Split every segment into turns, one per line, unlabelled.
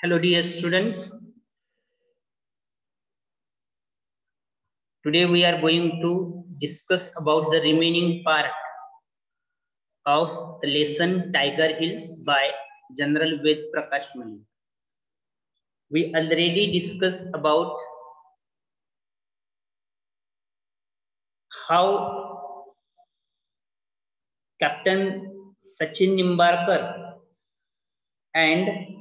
Hello dear students, today we are going to discuss about the remaining part of the lesson Tiger Hills by General Ved Prakash Mali. We already discussed about how Captain Sachin Nimbarkar and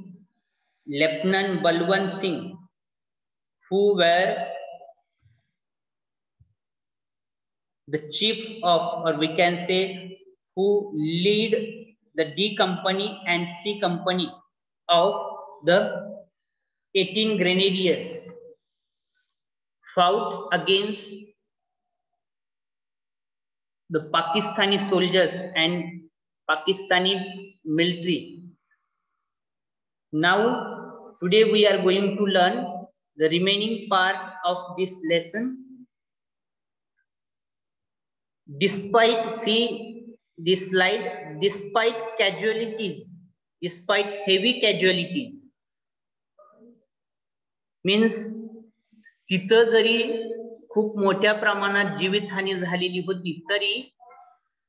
Lieutenant Balwant Singh, who were the chief of, or we can say, who lead the D company and C company of the 18 Grenadiers, fought against the Pakistani soldiers and Pakistani military. Now, today we are going to learn the remaining part of this lesson. Despite, see this slide, despite casualties, despite heavy casualties, means तिथं जरी खूप मोठ्या प्रमाणात जीवितहानी झालेली होती तरी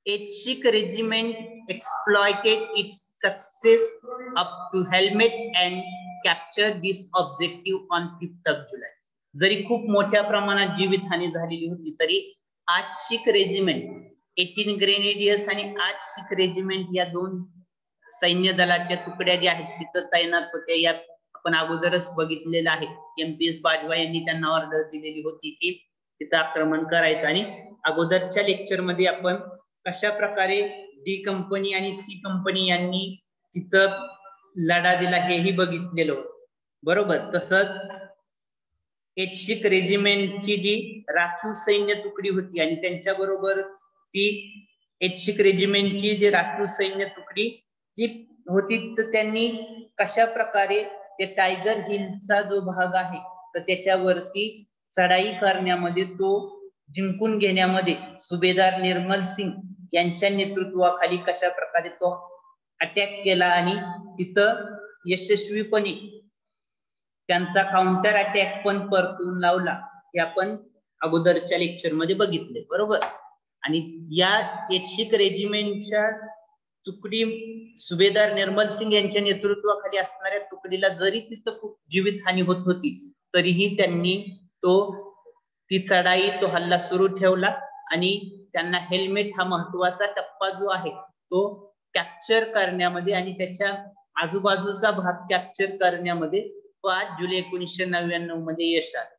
एचशिक regiment exploited its success up to helmet and capture this objective on 5th of July. जरी खूप मोठ्या प्रमाणात जीवितहानी झालेली होती तरी आजशिक रेजिमेंट 18 ग्रेनेडियर्स आणि आजशिक रेजिमेंट या दोन सैन्य दलाच्या तुकड्या ज्या आहेत तिथं तैनात होत्या. यात आपण अगोदरच बघितलेलं आहे. एमपीएस बाजवा यांनी त्यांना ऑर्डर दिलेली होती की तिथं आक्रमण करायचं आणि अगोदरच्या लेक्चर मध्ये आपण कशा प्रकारे डी कंपनी आणि सी कंपनी यांनी तिथं लढा दिला हेही बघितलेलं बरोबर. तसंच एचशिक रेजिमेंटची जी राखीव सैन्य तुकडी होती आणि त्यांच्या बरोबरच ती एचशिक रेजिमेंटची जी राखीव सैन्य तुकडी जी होती तर त्यांनी कशा प्रकारे ते टायगर हिलचा जो भाग आहे तर त्याच्यावरती चढाई करण्यामध्ये तो जिंकून घेण्यामध्ये सुभेदार निर्मल सिंग यांच्या नेतृत्वाखाली कशा प्रकारे तो अटॅक केला आणि तिथं यशस्वीपणे त्यांचा काउंटर अटॅक पण परतून लावला हे आपण अगोदरच्या लेक्चर मध्ये बघितले बरोबर. आणि या एचशिक रेजिमेंटच्या तुकडी सुभेदार निर्मल सिंग यांच्या नेतृत्वाखाली असणाऱ्या तुकडीला जरी तिथं खूप जीवितहानी होत होती तरीही त्यांनी ती चढाई तो हल्ला सुरू ठेवला आणि त्यांना हेल्मेट हा महत्वाचा टप्पा जो आहे तो कॅप्चर करण्यामध्ये आणि त्याच्या आजूबाजूचा भाग कॅप्चर करण्यामध्ये 5 जुलै 1999 मध्ये यश आले.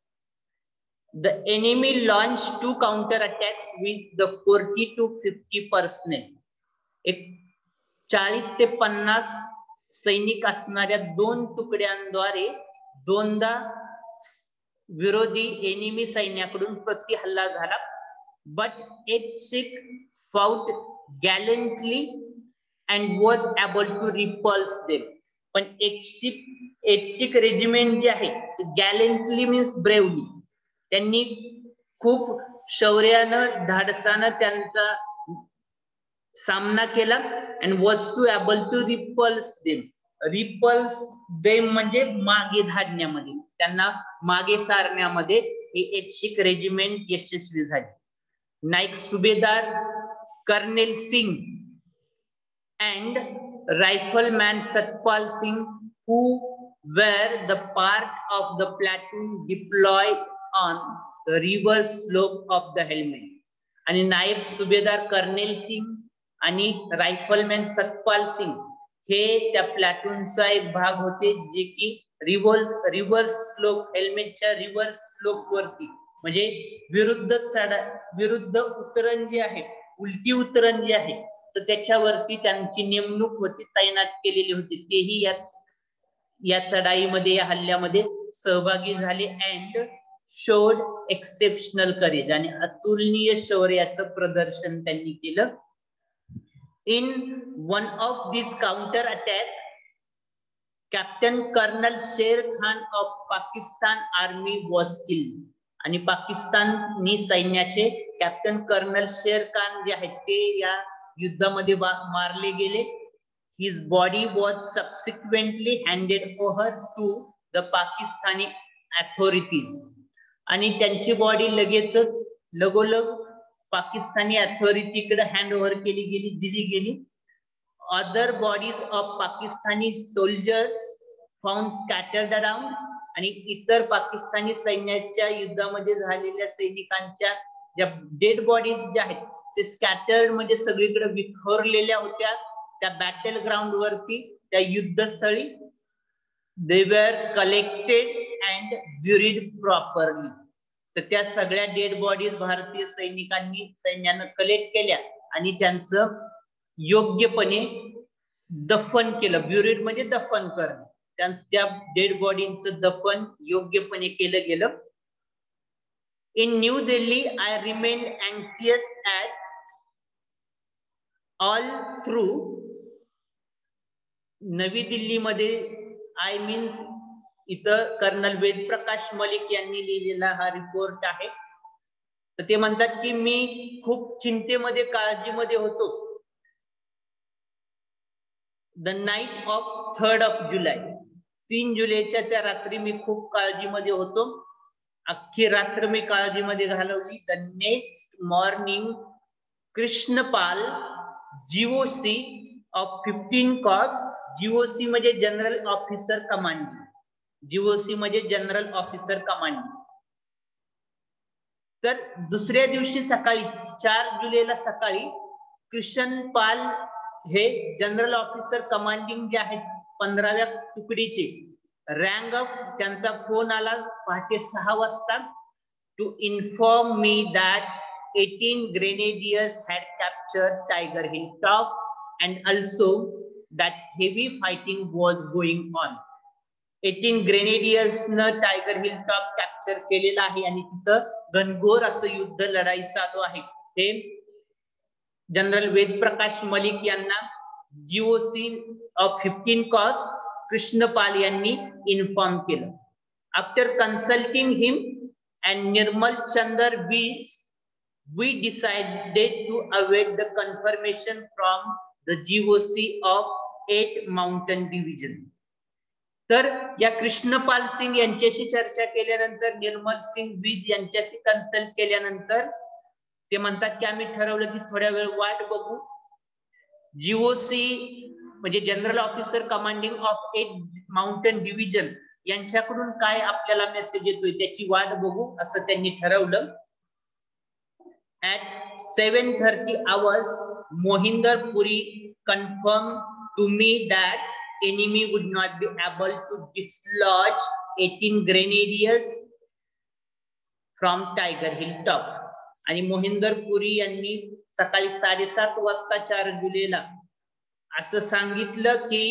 The enemy launched 2 counter attacks with the 40 to 50 personnel. एक 40 ते 50 सैनिक असणाऱ्या 2 तुकड्यांद्वारे दोनदा विरोधी एनिमी सैन्याकडून प्रति हल्ला झाला. But H6 fought gallantly and was able to repulse them. पण H6 रेजिमेंट जे आहे गॅलंटली मीन्स ब्रेवली, त्यांनी खूप शौर्यानं धाडसानं त्यांचा सामना केला and was to able to repulse them. Repulse them म्हणजे मागे धाडण्यामध्ये, त्यांना मागे सारण्यामध्ये ही एचशिक रेजिमेंट यशस्वी झाली. Naik Subedar Karnail Singh and rifleman Satpal Singh, who were the part of the platoon deployed on the reverse slope of the helmet. आणि नायब सुभेदार कर्नेल सिंग आणि रायफलमॅन सतपाल सिंग हे त्या प्लॅटूनचा एक भाग होते जे की रिव्हर्स स्लोप, हेल्मेटच्या रिव्हर्स स्लोप वरती म्हणजे विरुद्ध उतरण जे आहे, उलटी उतरण जे आहे तर त्याच्यावरती त्यांची नेमणूक होती, तैनात केलेली होती. तेही या चढाईमध्ये या हल्ल्यामध्ये सहभागी झाले अँड शोड एक्सेप्शनल करेज, आणि अतुलनीय शौर्याचं प्रदर्शन त्यांनी केलं. In one of these counter attack, Captain Colonel Sher Khan of Pakistan Army was killed. आणि पाकिस्तानी सैन्याचे कॅप्टन कर्नल शेर खान जे आहेत ते या युद्धामध्ये मारले गेले. His body was subsequently handed over to the Pakistani authorities. आणि त्यांची बॉडी लगेचच लगोलग पाकिस्तानी अथॉरिटीकडे हँड ओव्हर केली गेली, दिली गेली. Other bodies of Pakistani soldiers found scattered around. आणि इतर पाकिस्तानी सैन्याच्या युद्धामध्ये झालेल्या सैनिकांच्या ज्या डेड बॉडीज ज्या आहेत ते स्कॅटर्ड म्हणजे सगळीकडे विखरलेल्या होत्या त्या बॅटल ग्राउंड वरती, त्या युद्धस्थळी. They were collected and buried properly. तर त्या सगळ्या डेड बॉडीज भारतीय सैन्यानं कलेक्ट केल्या आणि त्यांचं योग्यपणे दफन केलं. ब्युरिड म्हणजे दफन करणं. त्या डेड बॉडींचं दफन योग्यपणे केलं गेलं. In New Delhi, I remained anxious at all through. नवी दिल्लीमध्ये I means इथं कर्नल वेद प्रकाश मलिक यांनी लिहिलेला हा रिपोर्ट आहे. तर ते म्हणतात की मी खूप चिंतेमध्ये काळजीमध्ये होतो. The night of 3rd of July, 3 जुलैच्या त्या रात्री मी खूप काळजीमध्ये होतो. अख्खी रात्र मी काळजीमध्ये घालवली. The next morning, Krishnapal GOC of 15 corps, GOC म्हणजे जनरल ऑफिसर कमांडिंग, GOC म्हणजे जनरल ऑफिसर कमांडिंग. तर दुसऱ्या दिवशी सकाळी 4 जुलैला सकाळी कृष्णपाल हे जनरल ऑफिसर कमांडिंग जे आहेत 15व्या तुकडीचे रँग अप, त्यांचा फोन आला पहाटे 6 वाजता to inform me that 18 grenadiers had captured Tiger Hill top and also that heavy fighting was going on. 18 grenadiers न टायगर हिल टॉप कॅप्चर केलेला आहे आणि तिथं घनघोर असं युद्ध लढाई चालू आहे. हे जनरल वेद प्रकाश मलिक यांना GOC ऑफ 15 कॉर्प्स कृष्णपाल यांनी इन्फॉर्म केलं. After consulting him and Nirmal Chander we decided to await the confirmation from the GOC of 8 Mountain Division. तर या कृष्णपाल सिंग यांच्याशी चर्चा केल्यानंतर, निर्मल सिंग बीज यांच्याशी कन्सल्ट केल्यानंतर ते म्हणतात की आम्ही ठरवलं की थोड्या वेळ वाट बघू. GOC म्हणजे general officer commanding of 8 mountain division यांच्याकडून काय आपल्याला मेसेज येतोय त्याची वाट बघू असं त्यांनी ठरवलं. At 7:30 hours, Mohinder Puri confirmed to me that enemy would not be able to dislodge 18 grenadiers from Tiger Hill top. आणि मोहिंदर पुरी यांनी सकाळी 7:30 वाजता 4 जुलैला असं सांगितलं की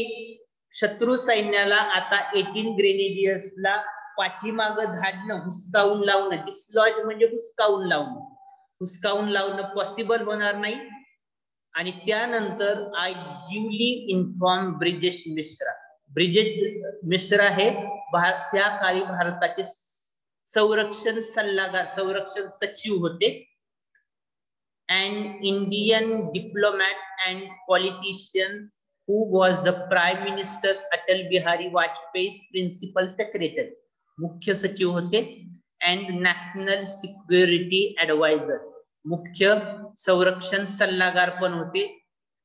शत्रू सैन्याला आता 18 ग्रेनेडियर्सला पाठीमागं धाडणं, हुसकावून लावणं, डिसलॉज म्हणजे हुसकावून लावणं पॉसिबल होणार नाही. आणि त्यानंतर I duly inform Brijesh Mishra. Brijesh Mishra हे त्या काळी भारताचे संरक्षण सल्लागार, संरक्षण सचिव होते. An Indian diplomat and politician who was the Prime Minister's Atal Bihari Vajpayee's principal secretary, मुख्य सचिव होते, and National Security Advisor, मुख्य संरक्षण सल्लागार पण होते.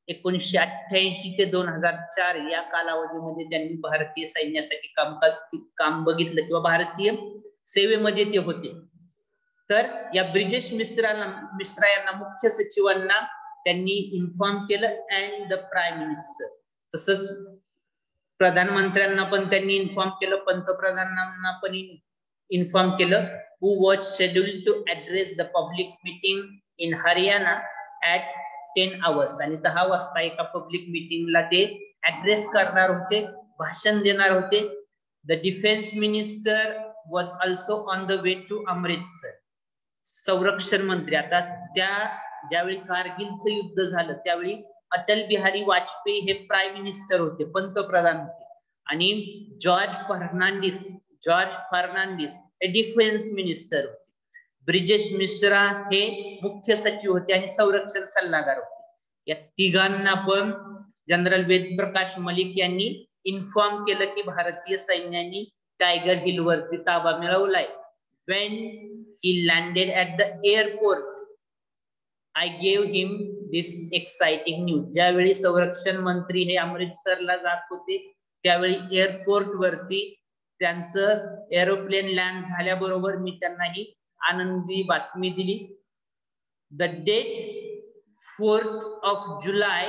1988 ते 2004 या कालावधीमध्ये त्यांनी भारतीय सैन्यासाठी काम बघितलं किंवा भारतीय सेवेमध्ये ते होते. तर या ब्रिजेश मिश्रा यांना मुख्य सचिवांना त्यांनी इन्फॉर्म केलं अँड द प्राईम मिनिस्टर. तसंच प्रधानमंत्र्यांना पण त्यांनी इन्फॉर्म केलं, पंतप्रधानांना पण इन्फॉर्म केलं. who was scheduled to address the public meeting in Haryana at 10 hours. आणि 10 वाजता एका पब्लिक मीटिंगला ते ऍड्रेस करणार होते, भाषण देणार होते. The defence minister was also on the way to Amritsar. संरक्षण मंत्री, आता ज्यावेळी कारगिलचं युद्ध झालं त्यावेळी अटल बिहारी वाजपेयी हे प्राईम मिनिस्टर होते, पंतप्रधान होते, आणि जॉर्ज फर्नांडिस हे डिफेन्स मिनिस्टर होते. ब्रिजेश मिश्रा हे मुख्य सचिव होते आणि संरक्षण सल्लागार होते. या तिघांना पण जनरल वेद प्रकाश मलिक यांनी इन्फॉर्म केलं की भारतीय सैन्याने टायगर हिल वरती ताबा मिळवलाय. When he landed at the airport, I gave him this exciting news. ज्यावेळी संरक्षण मंत्री हे अमृतसरला जात होते त्यावेळी एअरपोर्ट वरती त्यांचं एरोप्लेन लँड झाल्याबरोबर मी त्यांना ही आनंदी बातमी दिली. The date 4th of July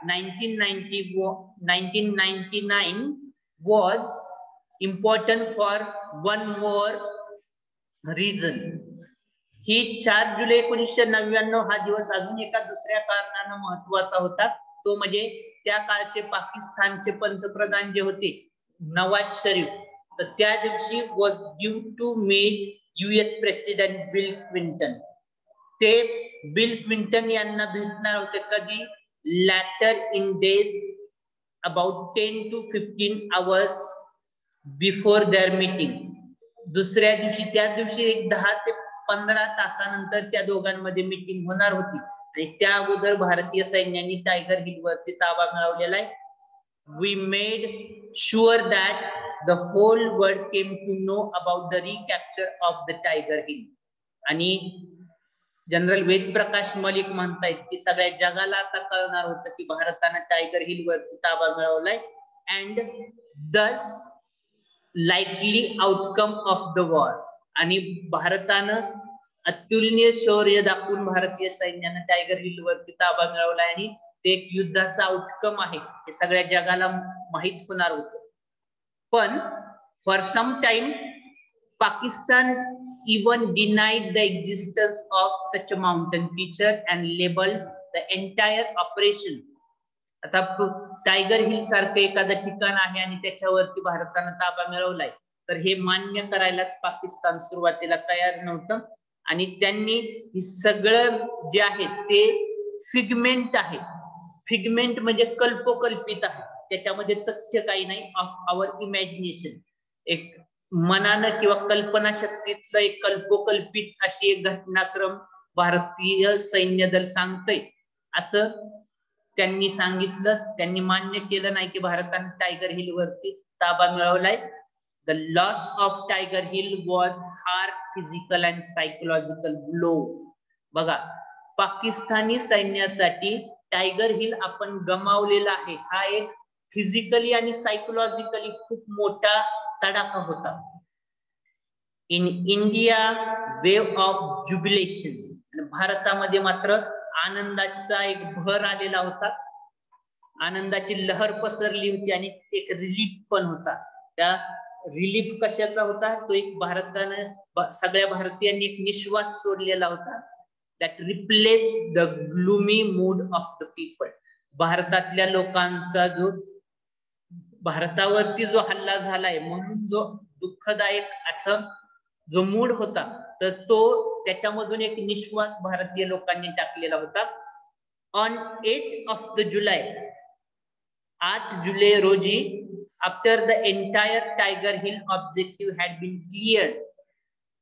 1999 was important for one more reason. ही 4 जुलै 1999 हा दिवस अजून एका दुसऱ्या कारणाने महत्वाचा होता. तो म्हणजे त्या काळचे पाकिस्तानचे पंतप्रधान जे होते नवाज शरीफ, तर त्या दिवशी was due to meet US president bill Clinton. ते बिल क्लिंटन यांना भेटणार होते कधी? later in days, about 10 to 15 hours before their meeting. दुसऱ्या दिवशी त्या दिवशी एक 10 ते 15 तासानंतर त्या दोघांमध्ये मीटिंग होणार होती आणि त्या अगोदर भारतीय सैन्याने टायगर हिल वरती ताबा मिळवलेला आहे. We made sure that the whole world came to know about the recapture of the Tiger Hill. आणि जनरल वेद प्रकाश मलिक म्हणतायत की सगळ्या जगाला आता कळणार होतं की भारताने टायगर हिल वरती ताबा मिळवलाय. And thus likely outcome of the war. आणि भारतानं अतुलनीय शौर्य दाखवून भारतीय सैन्याने टायगर हिल वरती ताबा मिळवला आणि ते एक युद्धाचा आउटकम आहे हे सगळ्या जगाला माहित होणार होतं. पण for some time Pakistan even denied the existence of such a mountain feature and labeled the entire operation. आता टायगर हिल सारखं एखादं ठिकाण आहे आणि त्याच्यावरती भारतानं ताबा मिळवलाय तर हे मान्य करायलाच पाकिस्तान सुरुवातीला तयार नव्हतं आणि त्यांनी हे सगळं जे आहे ते फिगमेंट आहे. फिगमेंट म्हणजे कल्पोकल्पित आहे, त्याच्यामध्ये तथ्य काही नाही. ऑफ आवर इमॅजिनेशन, एक मनानं किंवा कल्पना शक्तीतलं एक कल्पोकल्पित अशी एक घटनाक्रम भारतीय सैन्य दल सांगतंय असं त्यांनी सांगितलं. त्यांनी मान्य केलं नाही की भारताने टायगर हिल वरती ताबा मिळवलाय. The loss of tiger hill was hard physical and psychological blow. बघा, पाकिस्तानी सैन्यासाठी टायगर हिल आपण गमावलेला आहे हा एक फिजिकली आणि सायकोलॉजिकली खूप मोठा तडाखा होता. इन इंडिया वेव ऑफ ज्युबिलेशन, भारतामध्ये मात्र आनंदाचा एक भर आलेला होता, आनंदाची लहर पसरली होती आणि एक रिलीफ पण होता. त्या रिलीफ कशाचा होता? तो एक भारतानं सगळ्या भारतीयांनी एक निश्वास सोडलेला होता. That replace the gloomy mood off the people. भारतातल्या लोकांचा जो भारतावरती जो हल्ला झालाय म्हणून जो दुःखदायक असं जो मूड होता तर तो त्याच्यामधून एक निश्वास भारतीय लोकांनी टाकलेला होता. ऑन 8 of July, 8 जुलै रोजी, after the entire Tiger Hill objective had been cleared,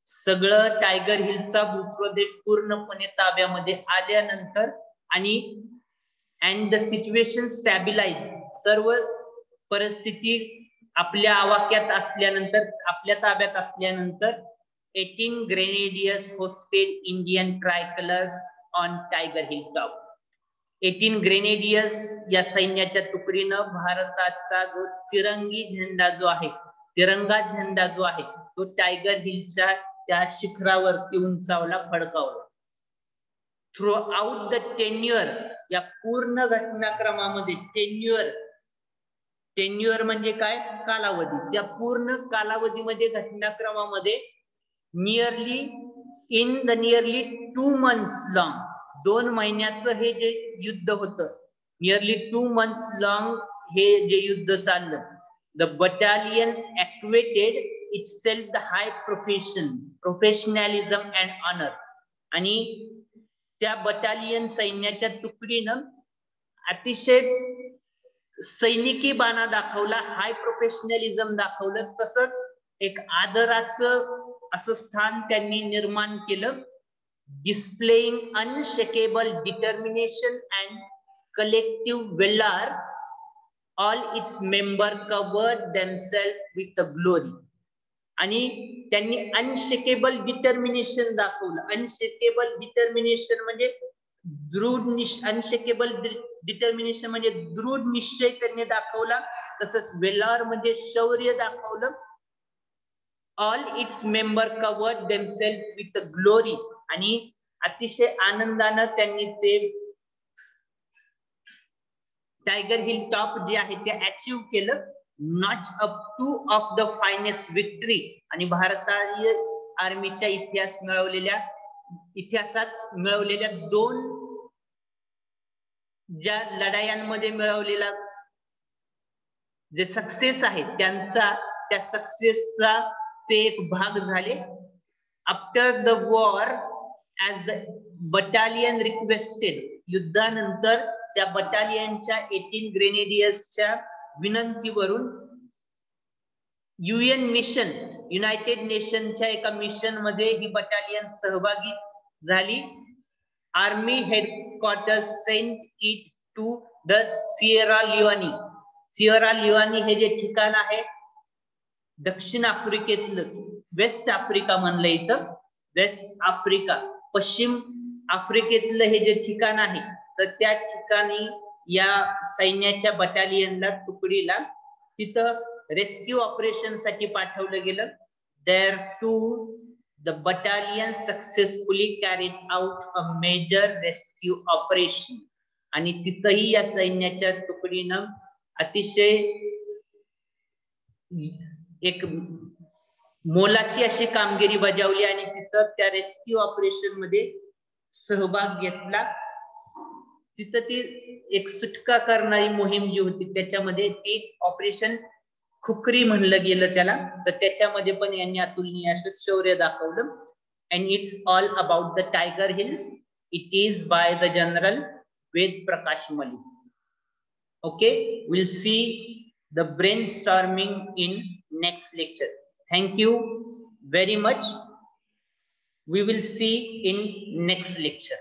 सगळं टायगर हिलचा भूप्रदेश पूर्णपणे ताब्यामध्ये आल्यानंतर आणि अँड द सिच्युएशन स्टॅबिलाइज, सर्व परिस्थिती आपल्या आवाक्यात असल्यानंतर, आपल्या ताब्यात असल्यानंतर 18 Grenadiers hosted Indian tricolors on Tiger Hill top. 18 Grenadiers या सैन्याच्या तुकडीनं भारताचा जो तिरंगी झेंडा जो आहे, तिरंगा झेंडा जो आहे तो टायगर हिलच्या त्या शिखरावरती उंचावला, फडकावला. थ्रू आउट द टेन्युअर, या पूर्ण घटनाक्रमामध्ये टेन्युअर म्हणजे काय? कालावधी. त्या पूर्ण कालावधीमध्ये घटनाक्रमामध्ये नियरली 2 months लॉंग, 2 महिन्याचं हे जे युद्ध होतं, नियरली 2 months लॉंग हे जे युद्ध चाललं. The battalion activated itself the high professionalism and honour. आणि त्या बटालियन सैन्याच्या तुकडीनं अतिशय सैनिकी बाणा दाखवला, हाय प्रोफेशनॅलिझम दाखवलं, तसंच एक आदराचं असं स्थान त्यांनी निर्माण केलं. Displaying unshakeable determination and collective Vellar all its member covered themselves with the glory. आणि त्यांनी अनशेकेबल डिटर्मिनेशन दाखवलं. अनशेकेबल डिटर्मिनेशन म्हणजे अनशेकेबल डिटर्मिनेशन म्हणजे दृढ निश्चय त्यांनी दाखवला. तसंच वेलॉर म्हणजे शौर्य दाखवलं. All its member covered themselves with glory, आणि अतिशय आनंदानं त्यांनी ते टायगर हिल टॉप जे आहे ते अचीव केलं. Not up two of the finest victory, आणि भारतीय आर्मीच्या इतिहासात मिळवलेल्या 2 ज्या लढायांमध्ये मिळवलेला जे सक्सेस आहे त्या सक्सेसचा ते एक भाग झाले. After the war as the battalion requested, युद्धानंतर त्या बटालियनच्या 18 ग्रेनेडियर्सच्या विनंतीवरून UN मिशन, युनायटेड नेशनच्या एका मिशन मध्ये ही बटालियन सहभागी झाली. Army headquarters sent it to the Sierra Leone. Sierra Leone हे जे ठिकाण आहे दक्षिण आफ्रिकेतलं, वेस्ट आफ्रिका म्हणलं इथं, वेस्ट आफ्रिका, पश्चिम आफ्रिकेतलं हे जे ठिकाण आहे, तर त्या ठिकाणी या सैन्याच्या बटालियनला, तुकडीला तिथं रेस्क्यू ऑपरेशन साठी पाठवलं गेलं. There to the battalion successfully carried out a major rescue operation, आणि तिथंही या सैन्याच्या तुकडीनं अतिशय एक मोलाची अशी कामगिरी बजावली आणि तिथं त्या रेस्क्यू ऑपरेशन मध्ये सहभाग घेतला. तिथं ती एक सुटका करणारी मोहीम जी होती त्याच्यामध्ये ती ऑपरेशन खुखरी म्हणलं गेलं त्याला, तर त्याच्यामध्ये पण यांनी अतुलनीय असं शौर्य दाखवलं. And its all about the Tiger Hills. It is by the general Ved Prakash Malik. Okay, will see the brainstorming in next lecture. Thank you very much. We will see in next lecture.